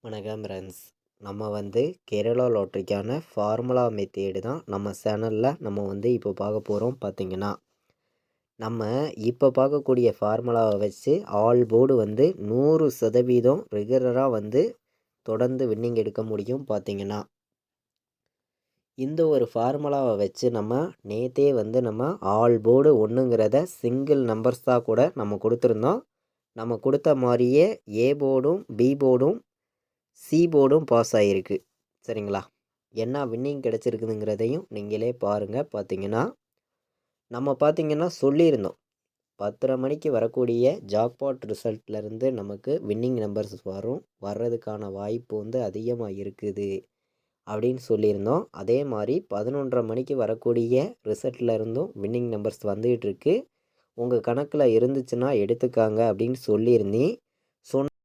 வணக்கம் ஃப்ரெண்ட்ஸ். நம்ம Kerala லாட்ரிக்கான formula method தான் நம்ம சேனலில் இப்போ பார்க்க போகிறோம். பார்த்திங்கன்னா நம்ம இப்போ பார்க்கக்கூடிய ஃபார்முலாவை வச்சு ஆல் போர்டு 100% ரெகுலராக தொடர்ந்து வின்னிங் எடுக்க முடியும். பார்த்திங்கன்னா இந்த ஒரு ஃபார்முலாவை வச்சு நம்ம நேற்றே நம்ம ஆல் போர்டு ஒன்றுங்கிறத சிங்கிள் நம்பர்ஸ் தான் கூட நம்ம கொடுத்துருந்தோம். நம்ம கொடுத்த மாதிரியே ஏ போர்டும் பி போர்டும் சி போர்டும் பாஸ் ஆகிருக்கு. சரிங்களா? என்ன வின்னிங் கிடச்சிருக்குதுங்கிறதையும் நீங்களே பாருங்கள். பார்த்திங்கன்னா நம்ம சொல்லியிருந்தோம் 10:30 மணிக்கு வரக்கூடிய ஜாக்பாட் ரிசல்ட்லேருந்து நமக்கு வின்னிங் நம்பர்ஸ் வர்றதுக்கான வாய்ப்பு அதிகமாக இருக்குது அப்படின்னு சொல்லியிருந்தோம். அதே மாதிரி 11:30 மணிக்கு வரக்கூடிய ரிசல்ட்லேருந்தும் வின்னிங் நம்பர்ஸ் வந்துகிட்டு இருக்கு. உங்கள் கணக்கில் இருந்துச்சுன்னா எடுத்துக்காங்க அப்படின்னு சொல்லியிருந்தேன்.